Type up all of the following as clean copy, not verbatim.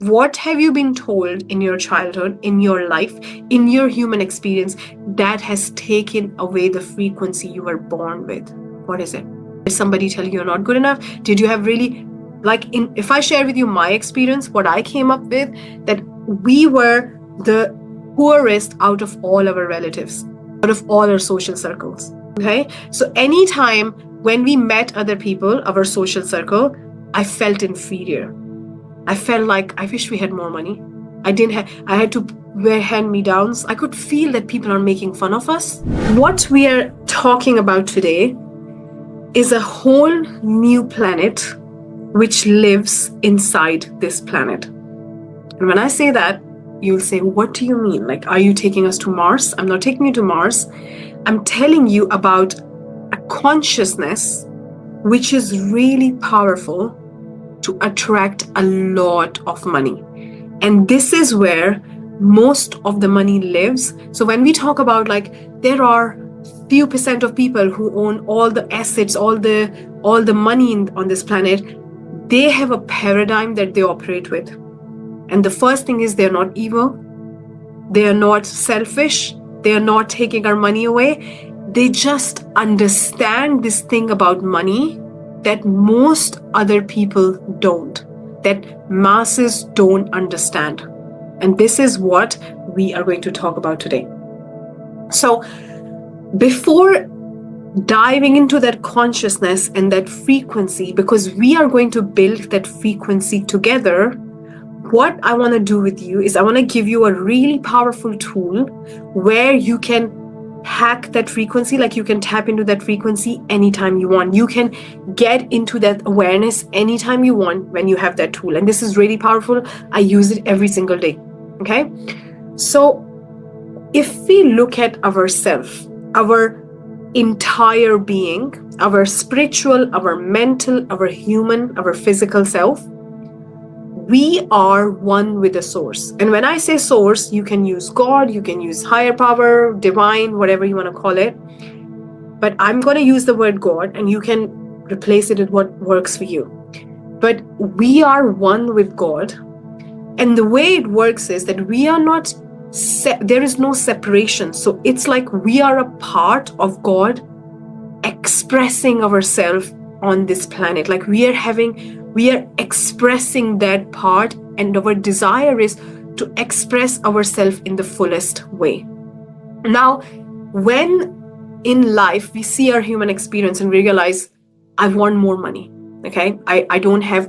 What have you been told in your childhood, in your life, in your human experience that has taken away the frequency you were born with? What is it? Did somebody tell you you're not good enough? Did you have really, if I share with you my experience, what I came up with, that we were the poorest out of all our relatives, out of all our social circles. Okay? So anytime when we met other people, our social circle, I felt inferior. I felt like I wish we had more money. I had to wear hand-me-downs. I could feel that people are making fun of us. What we are talking about today is a whole new planet which lives inside this planet. And when I say that, you'll say, what do you mean? Like, are you taking us to Mars? I'm not taking you to Mars. I'm telling you about a consciousness which is really powerful to attract a lot of money. And this is where most of the money lives. So when we talk about, like, there are few percent of people who own all the assets, all the money on this planet, they have a paradigm that they operate with. And the first thing is, they're not evil, they are not selfish, they are not taking our money away. They just understand this thing about money that most other people don't, that masses don't understand. And this is what we are going to talk about today. So before diving into that consciousness and that frequency, because we are going to build that frequency together, what I want to do with you is I want to give you a really powerful tool where you can hack that frequency, like you can tap into that frequency anytime you want. You can get into that awareness anytime you want when you have that tool. And this is really powerful. I use it every single day. Okay? So if we look at ourselves, our entire being, our spiritual, our mental, our human, our physical self, we are one with the source. And when I say source, you can use God, you can use higher power, divine, whatever you want to call it. But I'm going to use the word God, and you can replace it with what works for you. But we are one with God. And the way it works is that we are not, there is no separation. So it's like we are a part of God expressing ourselves on this planet. Like we are expressing that part, and our desire is to express ourselves in the fullest way. Now, when in life we see our human experience and we realize, I want more money, okay? I don't have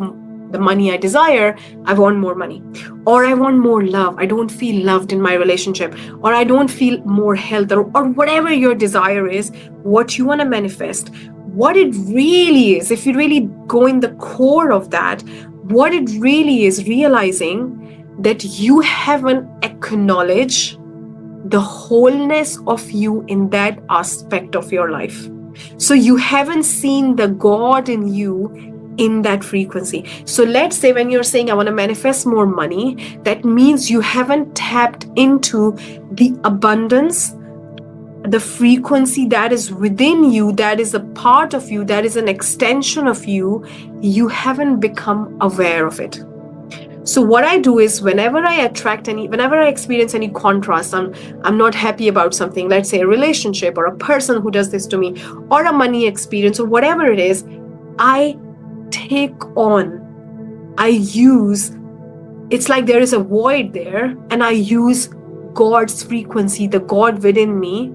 the money I desire, I want more money. Or I want more love, I don't feel loved in my relationship. Or I don't feel more health, or whatever your desire is, what you want to manifest. What it really is, if you really go in the core of that, what it really is realizing that you haven't acknowledged the wholeness of you in that aspect of your life. So you haven't seen the God in you in that frequency. So let's say when you're saying, I want to manifest more money, that means you haven't tapped into the abundance, the frequency that is within you, that is a part of you, that is an extension of you. You haven't become aware of it. So what I do is whenever I experience any contrast, I'm not happy about something, let's say a relationship or a person who does this to me, or a money experience or whatever it is, I use, it's like there is a void there, and I use God's frequency, the God within me,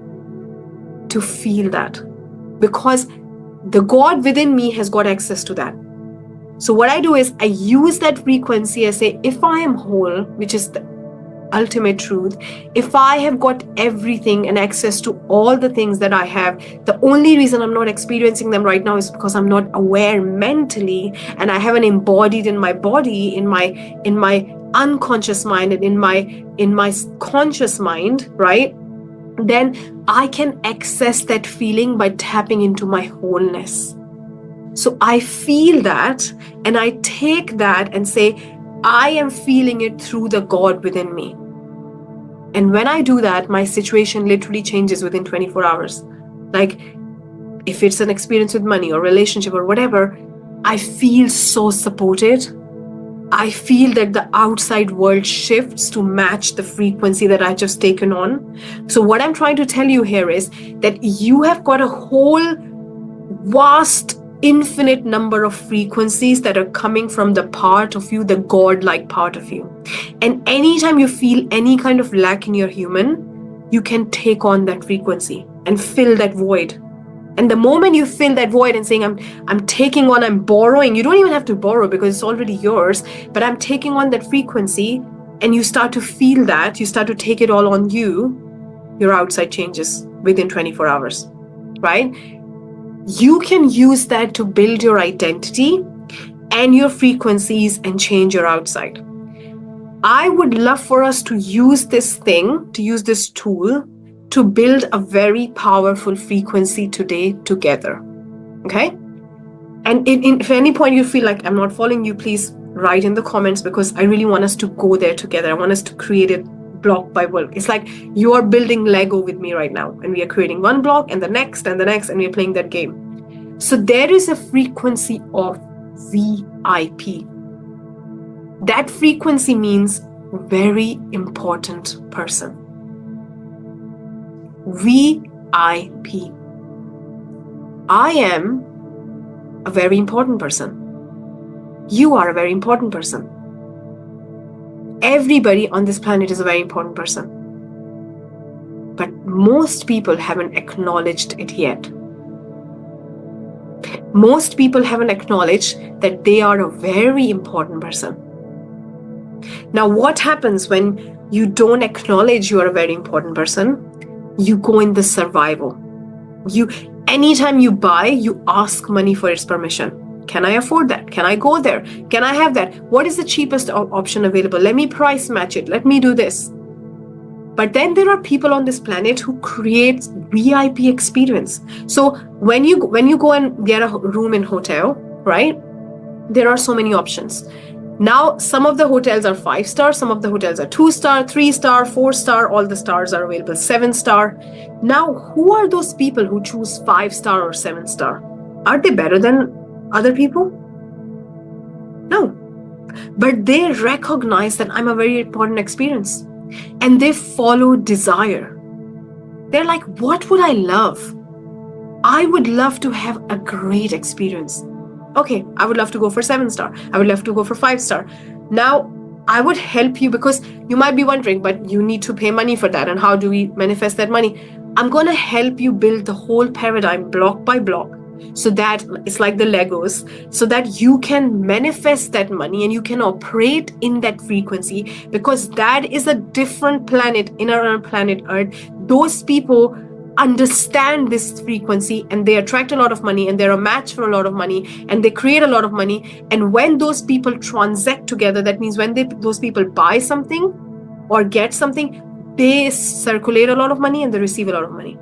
to feel that, because the God within me has got access to that. So what I do is I use that frequency. I say, if I am whole, which is the ultimate truth, if I have got everything and access to all the things that I have, the only reason I'm not experiencing them right now is because I'm not aware mentally, and I haven't embodied in my body, in my unconscious mind, and in my conscious mind, right? Then I can access that feeling by tapping into my wholeness. So I feel that, and I take that and say, I am feeling it through the God within me. And when I do that, my situation literally changes within 24 hours. Like if it's an experience with money or relationship or whatever, I feel so supported. I feel that the outside world shifts to match the frequency that I've just taken on. So what I'm trying to tell you here is that you have got a whole vast, infinite number of frequencies that are coming from the part of you, the God-like part of you. And anytime you feel any kind of lack in your human, you can take on that frequency and fill that void. And the moment you fill that void and saying, I'm taking on, I'm borrowing, you don't even have to borrow because it's already yours, but I'm taking on that frequency, and you start to feel that, you start to take it all on you, your outside changes within 24 hours, right? You can use that to build your identity and your frequencies and change your outside. I would love for us to use this thing, to use this tool to build a very powerful frequency today together. Okay? And if at any point you feel like I'm not following you, please write in the comments, because I really want us to go there together. I want us to create it block by block. It's like you are building Lego with me right now, and we are creating one block and the next and the next, and we're playing that game. So there is a frequency of VIP. That frequency means very important person. VIP. I am a very important person. You are a very important person. Everybody on this planet is a very important person. But most people haven't acknowledged it yet. Most people haven't acknowledged that they are a very important person. Now, what happens when you don't acknowledge you are a very important person? You go in the survival. Anytime you buy, you ask money for its permission. Can I afford that? Can I go there? Can I have that? What is the cheapest option available? Let me price match it. Let me do this. But then there are people on this planet who create VIP experience. So when you go and get a room in hotel, right? There are so many options. Now, some of the hotels are 5-star, some of the hotels are 2-star, 3-star, 4-star, all the stars are available, 7-star. Now, who are those people who choose 5-star or 7-star? Are they better than other people? No. But they recognize that I'm a very important experience. And they follow desire. They're like, what would I love? I would love to have a great experience. Okay, I would love to go for 7-star. I would love to go for 5-star. Now, I would help you, because you might be wondering, but you need to pay money for that. And how do we manifest that money? I'm going to help you build the whole paradigm block by block, so that it's like the Legos, so that you can manifest that money and you can operate in that frequency, because that is a different planet in our planet Earth. Those people understand this frequency and they attract a lot of money, and they're a match for a lot of money, and they create a lot of money. And when those people transact together, that means when those people buy something or get something, they circulate a lot of money and they receive a lot of money.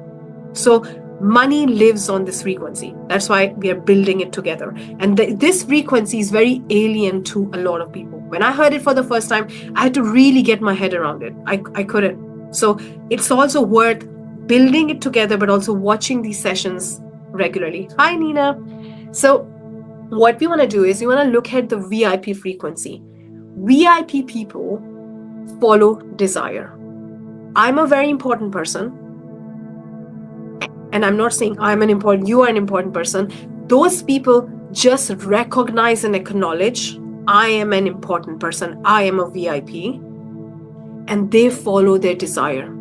So money lives on this frequency. That's why we are building it together. And this frequency is very alien to a lot of people. When I heard it for the first time, I had to really get my head around it. I couldn't. So it's also worth building it together, but also watching these sessions regularly. Hi, Nina. So what we want to do is we want to look at the VIP frequency. VIP people follow desire. I'm a very important person. And I'm not saying you are an important person. Those people just recognize and acknowledge, I am an important person. I am a VIP. And they follow their desire.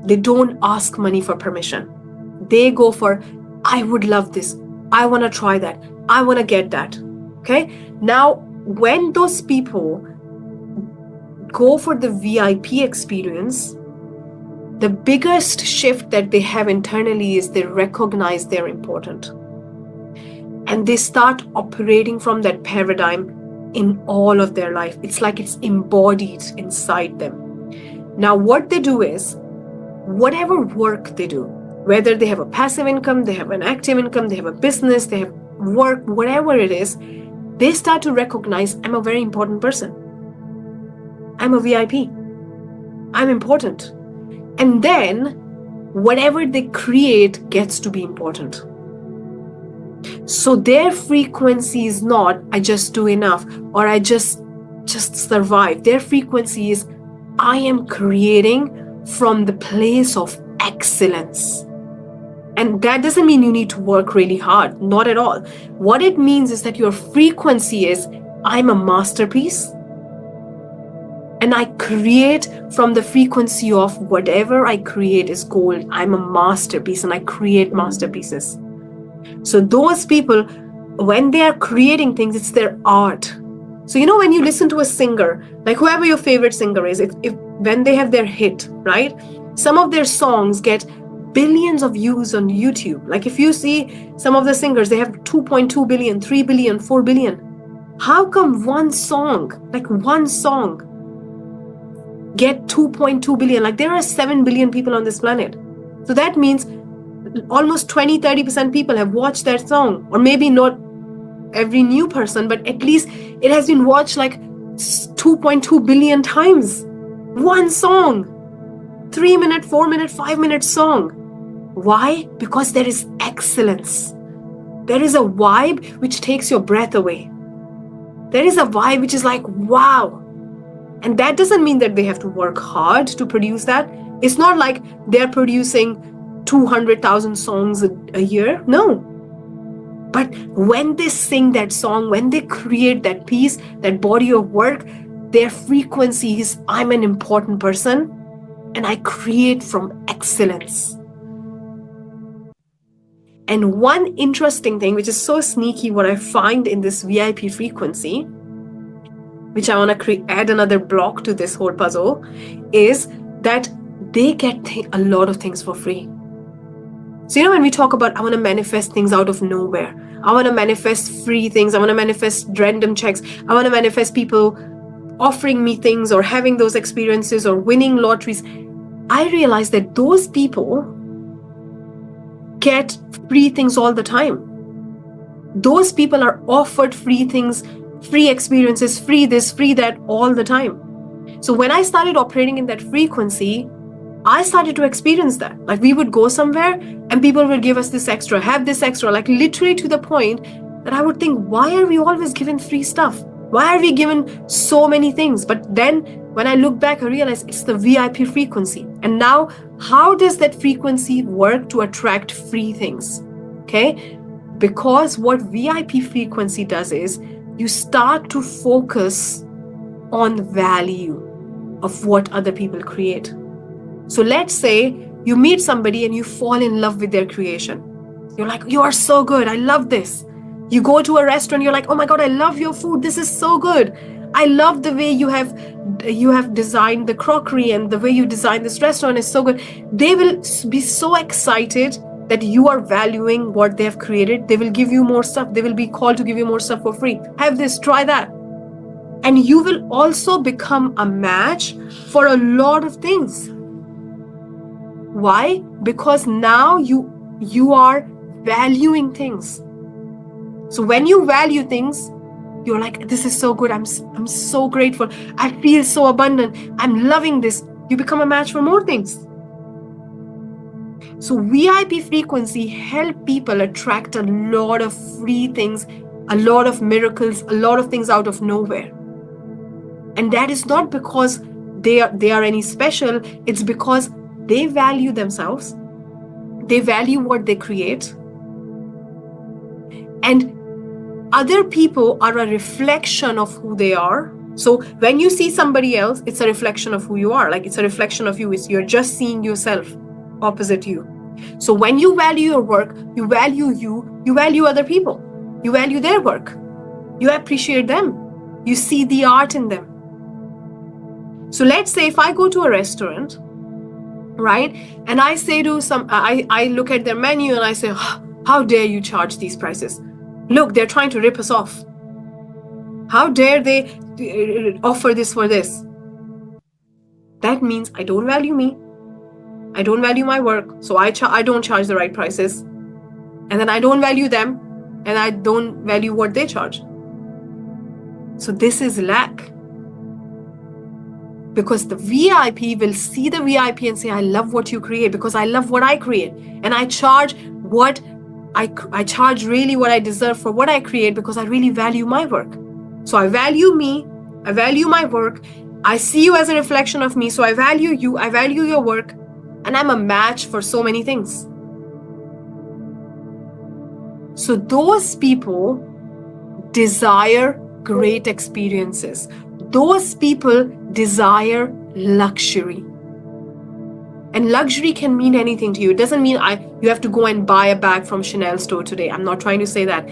They don't ask money for permission. They go for, I would love this. I want to try that. I want to get that. Okay. Now, when those people go for the VIP experience, the biggest shift that they have internally is they recognize they're important. And they start operating from that paradigm in all of their life. It's like it's embodied inside them. Now, what they do is, whatever work they do, whether they have a passive income, they have an active income, they have a business, they have work, whatever it is, they start to recognize, I'm a very important person. I'm a VIP. I'm important. And then whatever they create gets to be important. So their frequency is not, I just do enough, or I just just survive. Their frequency is, I am creating from the place of excellence. And that doesn't mean you need to work really hard. Not at all. What it means is that your frequency is, I'm a masterpiece. And I create from the frequency of whatever I create is gold. I'm a masterpiece and I create masterpieces. So those people, when they are creating things, it's their art. So when you listen to a singer, like whoever your favorite singer is, if when they have their hit, right? Some of their songs get billions of views on YouTube. Like if you see some of the singers, they have 2.2 billion, 3 billion, 4 billion. How come one song get 2.2 billion? Like there are 7 billion people on this planet. So that means almost 20-30% people have watched that song, or maybe not every new person, but at least it has been watched like 2.2 billion times. One song, 3-minute, 4-minute, 5-minute song. Why? Because there is excellence. There is a vibe which takes your breath away. There is a vibe which is like, wow. And that doesn't mean that they have to work hard to produce that. It's not like they're producing 200,000 songs a year. No. But when they sing that song, when they create that piece, that body of work, their frequency is, I'm an important person and I create from excellence. And one interesting thing, which is so sneaky, what I find in this VIP frequency, which I want to add another block to this whole puzzle, is that they get a lot of things for free. So when we talk about, I want to manifest things out of nowhere, I want to manifest free things, I want to manifest random checks, I want to manifest people offering me things or having those experiences or winning lotteries, I realize that those people get free things all the time. Those people are offered free things, free experiences, free this, free that all the time. So when I started operating in that frequency, I started to experience that. Like we would go somewhere and people would give us this extra, have this extra, like literally to the point that I would think, why are we always given free stuff? Why are we given so many things? But then when I look back, I realize it's the VIP frequency. And now, how does that frequency work to attract free things? Okay? Because what VIP frequency does is you start to focus on value of what other people create. So let's say you meet somebody and you fall in love with their creation. You're like, you are so good. I love this. You go to a restaurant, you're like, oh my God, I love your food. This is so good. I love the way you have designed the crockery, and the way you designed this restaurant is so good. They will be so excited that you are valuing what they have created. They will give you more stuff. They will be called to give you more stuff for free. Have this, try that. And you will also become a match for a lot of things. Why? Because now you are valuing things. So when you value things, you're like, this is so good. I'm so grateful. I feel so abundant. I'm loving this. You become a match for more things. So VIP frequency help people attract a lot of free things, a lot of miracles, a lot of things out of nowhere. And that is not because they are any special. It's because they value themselves. They value what they create. And other people are a reflection of who they are. So when you see somebody else, it's a reflection of who you are. Like it's a reflection of you. You're just seeing yourself opposite you. So when you value your work, you value other people. You value their work. You appreciate them. You see the art in them. So let's say if I go to a restaurant, right? And I say to I look at their menu and I say, how dare you charge these prices? Look, they're trying to rip us off. How dare they offer this for this? That means I don't value me. I don't value my work. So I don't charge the right prices. And then I don't value them. And I don't value what they charge. So this is lack. Because the VIP will see the VIP and say, I love what you create because I love what I create. And I charge what I charge really what I deserve for what I create because I really value my work. So I value me, I value my work. I see you as a reflection of me, so I value you, I value your work, and I'm a match for so many things. So those people desire great experiences. Those people desire luxury. And luxury can mean anything to you. It doesn't mean you have to go and buy a bag from Chanel store today. I'm not trying to say that.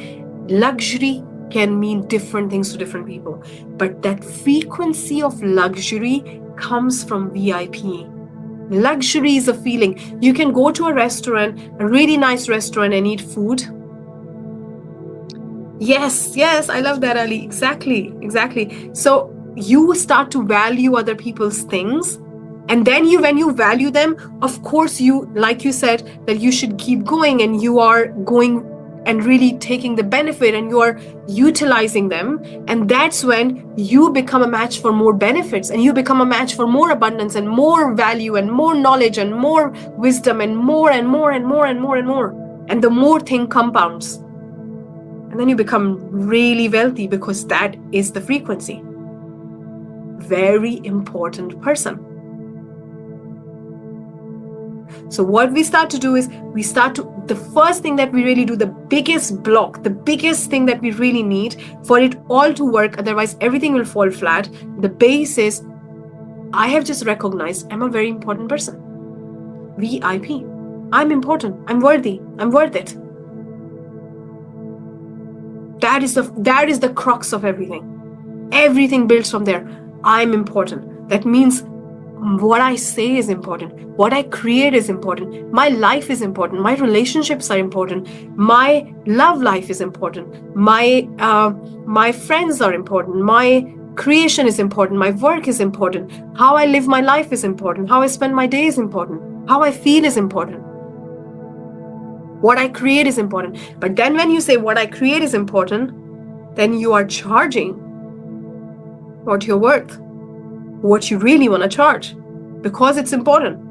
Luxury can mean different things to different people. But that frequency of luxury comes from VIP. Luxury is a feeling. You can go to a restaurant, a really nice restaurant, and eat food. Yes, I love that, Ali. Exactly. So you start to value other people's things. And then when you value them, of course, like you said, that you should keep going, and you are going and really taking the benefit, and you are utilizing them. And that's when you become a match for more benefits, and you become a match for more abundance and more value and more knowledge and more wisdom and more and more and more and more and more. And the more thing compounds. And then you become really wealthy, because that is the frequency. Very important person. So what we start to do is, the first thing that we really do, the biggest block, the biggest thing that we really need for it all to work, otherwise everything will fall flat. The base is, I have just recognized I'm a very important person. VIP. I'm important. I'm worthy. I'm worth it. That is the crux of everything. Everything builds from there. I'm important. That means what I say is important. What I create is important. My life is important. My relationships are important. My love life is important. My friends are important. My creation is important. My work is important. How I live my life is important. How I spend my day is important. How I feel is important. What I create is important. But then when you say what I create is important, then you are charging what you're worth, what you really want to charge, because it's important.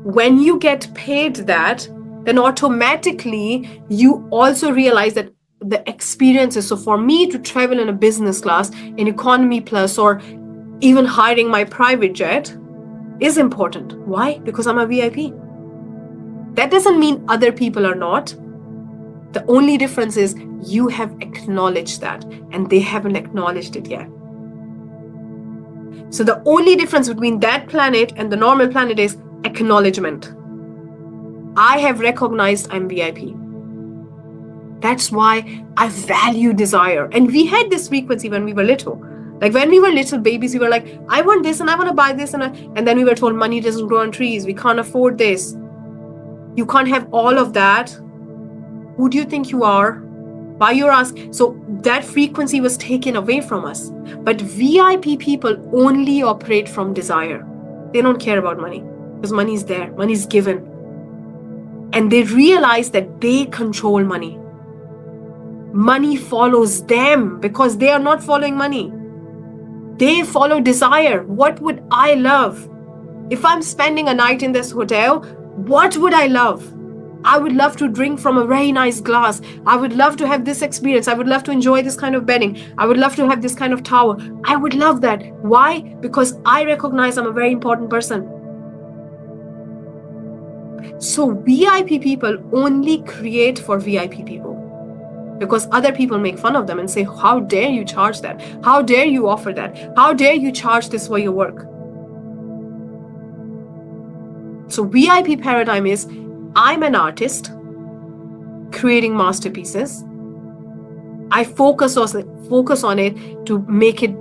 When you get paid that, then automatically you also realize that the experiences. So for me to travel in a business class, in economy plus, or even hiring my private jet is important. Why? Because I'm a VIP. That doesn't mean other people are not. The only difference is you have acknowledged that, and they haven't acknowledged it yet. So the only difference between that planet and the normal planet is acknowledgement. I have recognized I'm VIP. That's why I value desire. And we had this frequency when we were little. Like when we were little babies, we were like, I want this and I want to buy this. And then we were told money doesn't grow on trees. We can't afford this. You can't have all of that. Who do you think you are? Why you're asking? So that frequency was taken away from us. But VIP people only operate from desire. They don't care about money, because money is there. Money is given. And they realize that they control money. Money follows them, because they are not following money. They follow desire. What would I love? If I'm spending a night in this hotel, what would I love? I would love to drink from a very nice glass. I would love to have this experience. I would love to enjoy this kind of bedding. I would love to have this kind of tower. I would love that. Why? Because I recognize I'm a very important person. So VIP people only create for VIP people, because other people make fun of them and say, how dare you charge that? How dare you offer that? How dare you charge this for your work? So VIP paradigm is, I'm an artist creating masterpieces. I focus on it to make it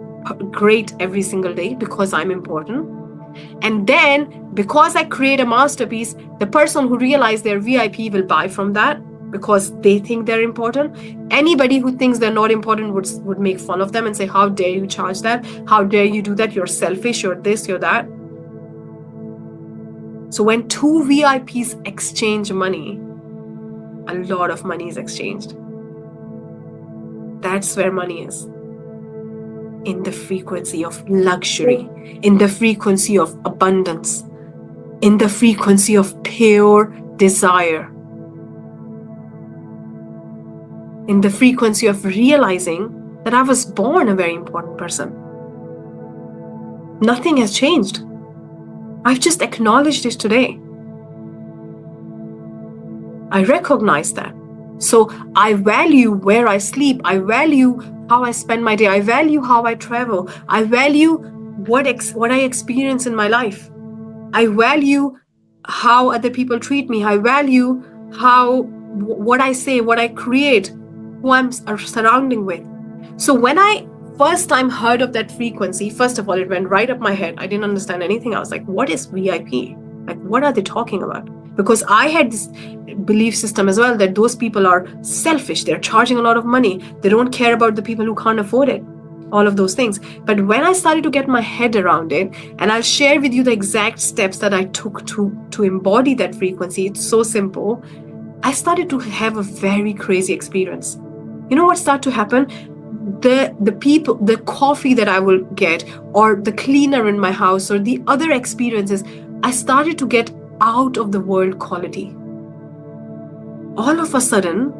great every single day, because I'm important. And then because I create a masterpiece, the person who realizes they're VIP will buy from that, because they think they're important. Anybody who thinks they're not important would make fun of them and say, how dare you charge that? How dare you do that? You're selfish, you're this, you're that. So when two VIPs exchange money, a lot of money is exchanged. That's where money is. In the frequency of luxury, in the frequency of abundance, in the frequency of pure desire, in the frequency of realizing that that I was born a very important person. Nothing has changed. I've just acknowledged it today. I recognize that. So I value where I sleep. I value how I spend my day. I value how I travel. I value what I experience in my life. I value how other people treat me. I value how what I say, what I create, who I'm surrounding with. So when I first time heard of that frequency, first of all, it went right up my head. I didn't understand anything. I was like, what is VIP? Like, what are they talking about? Because I had this belief system as well that those people are selfish. They're charging a lot of money. They don't care about the people who can't afford it. All of those things. But when I started to get my head around it, and I'll share with you the exact steps that I took to embody that frequency, it's so simple. I started to have a very crazy experience. You know what started to happen? The people, the coffee that I will get, or the cleaner in my house, or the other experiences, I started to get out of the world quality. All of a sudden,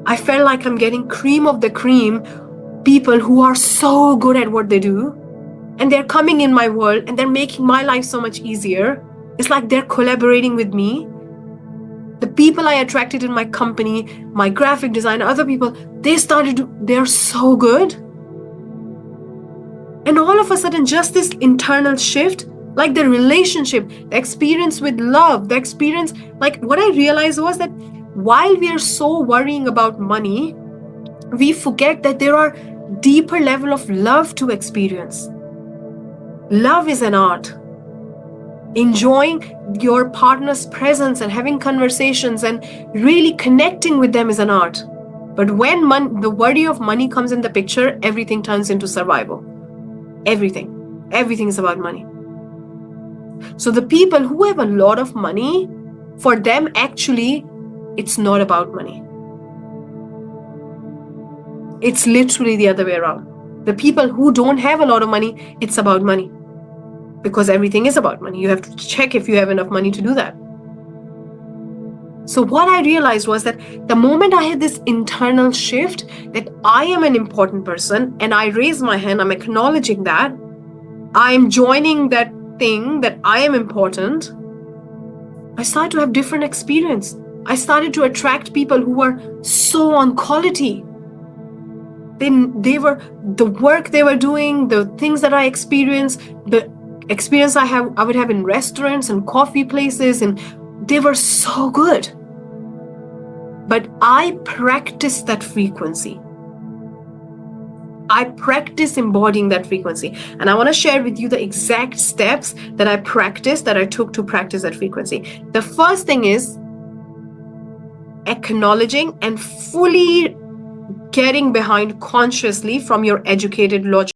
I felt like I'm getting cream of the cream people who are so good at what they do, and they're coming in my world and they're making my life so much easier. It's like they're collaborating with me. The people I attracted in my company, my graphic designer, other people, they're so good. And all of a sudden, just this internal shift, like the relationship, the experience with love, the experience, like what I realized was that while we are so worrying about money, we forget that there are deeper level of love to experience. Love is an art. Enjoying your partner's presence and having conversations and really connecting with them is an art. But when the worry of money comes in the picture, everything turns into survival. Everything is about money. So the people who have a lot of money, for them actually it's not about money. It's literally the other way around. The people who don't have a lot of money, it's about money. Because everything is about money. You have to check if you have enough money to do that. So what I realized was that the moment I had this internal shift that I am an important person and I raise my hand, I'm acknowledging that, I'm joining that thing that I am important, I started to have different experience. I started to attract people who were so on quality. They were, the work they were doing, the things that I experienced, the experience I would have in restaurants and coffee places, and they were so good. But I practiced that frequency. I practice embodying that frequency. And I want to share with you the exact steps that I practiced, that I took to practice that frequency. The first thing is acknowledging and fully getting behind consciously from your educated logic.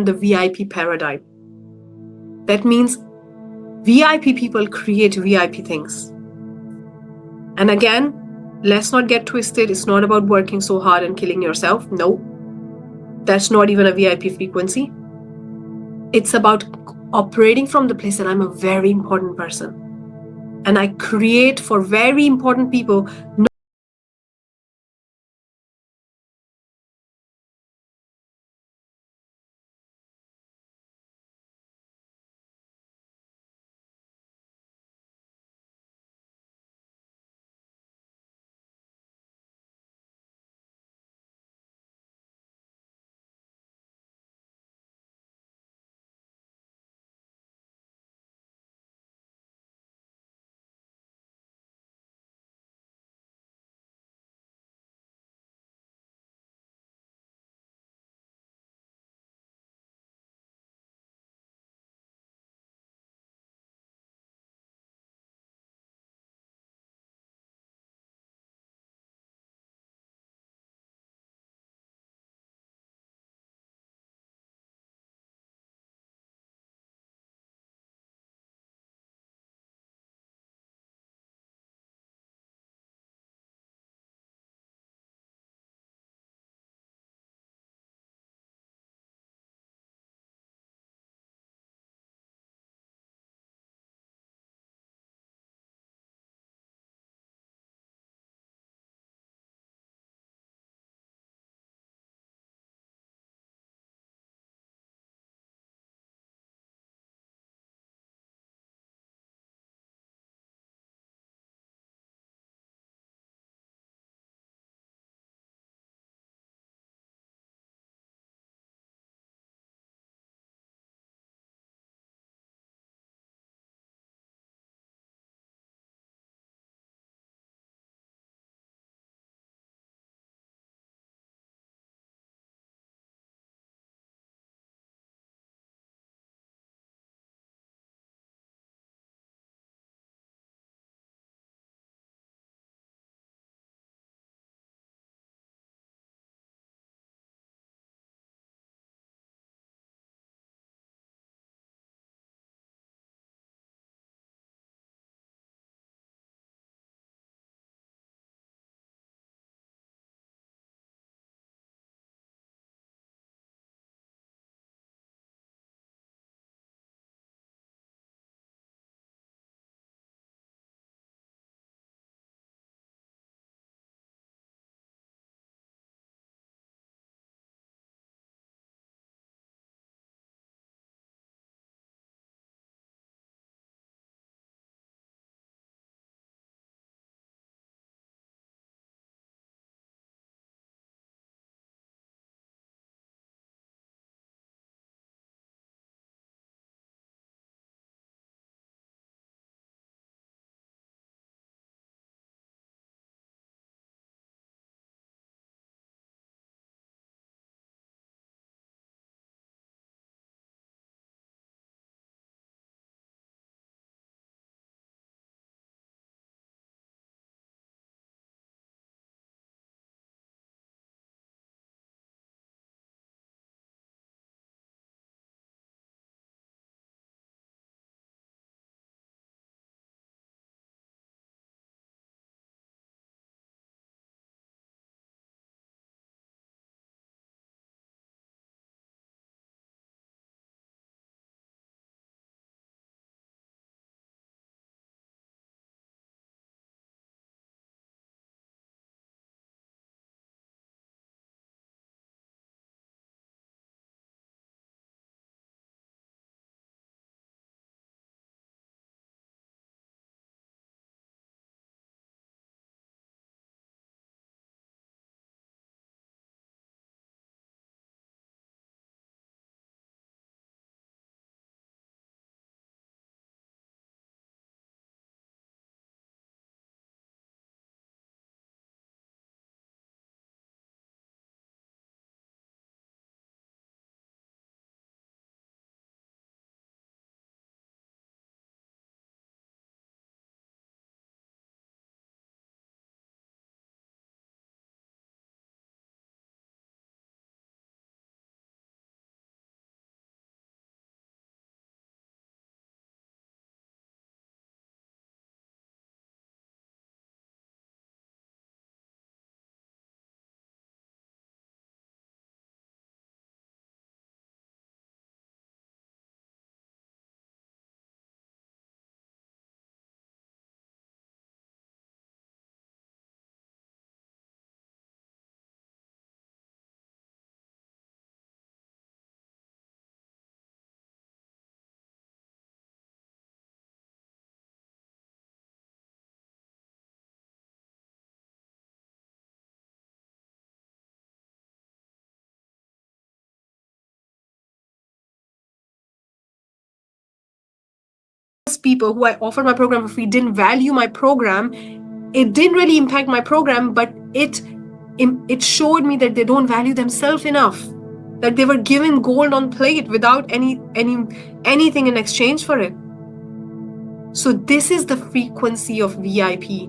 the VIP paradigm. That means VIP people create VIP things. And again, let's not get twisted. It's not about working so hard and killing yourself. No, that's not even a VIP frequency. It's about operating from the place that I'm a very important person. And I create for very important people, most people who I offered my program for free didn't value my program. It didn't really impact my program, but it showed me that they don't value themselves enough, that they were given gold on plate without anything in exchange for it. So this is the frequency of VIP.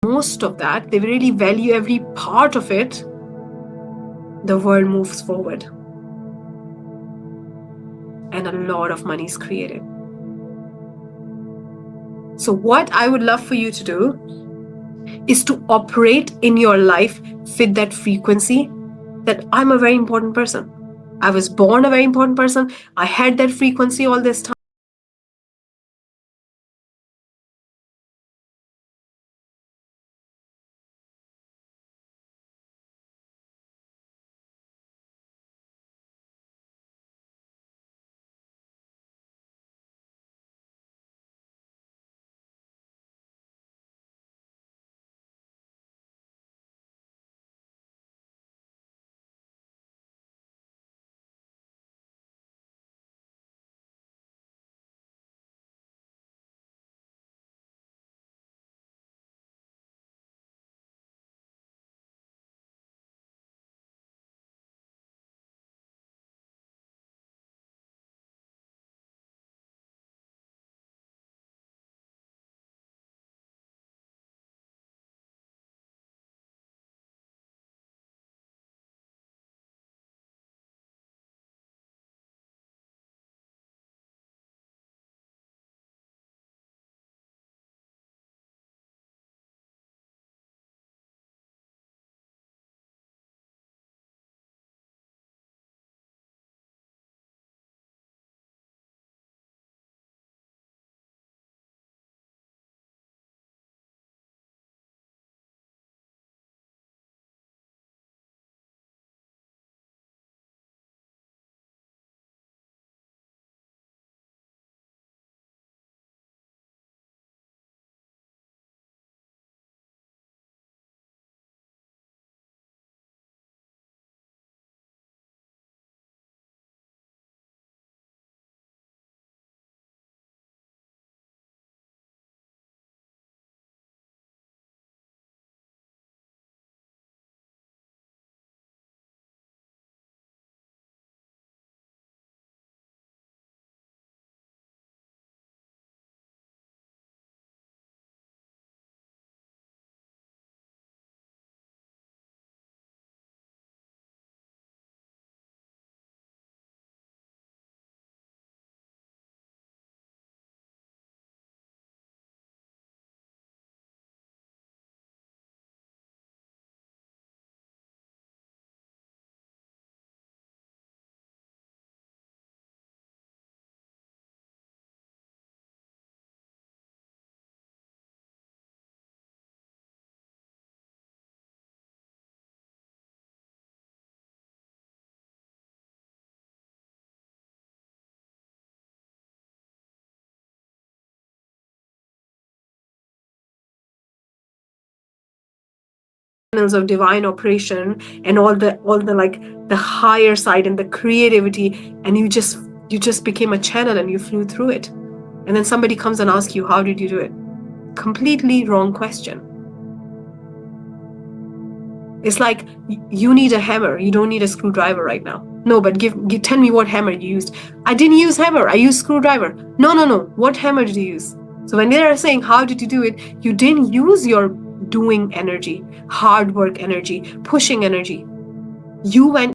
Most of that, they really value every part of it, the world moves forward and a lot of money is created. So what I would love for you to do is to operate in your life with that frequency that I'm a very important person. I was born a very important person. I had that frequency all this time. channels of divine operation and all the like the higher side and the creativity, and you just became a channel and you flew through it. And then somebody comes and asks you, how did you do it? Completely wrong question. It's like, you need a hammer, you don't need a screwdriver right now. No, but tell me what hammer you used. I didn't use hammer, I used screwdriver. No. What hammer did you use? So when they are saying, how did you do it? You didn't use your doing energy, hard work energy, pushing energy. You went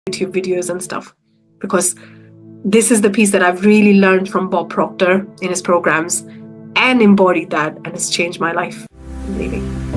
YouTube videos and stuff, because this is the piece that I've really learned from Bob Proctor in his programs and embodied that, and it's changed my life. I'm leaving.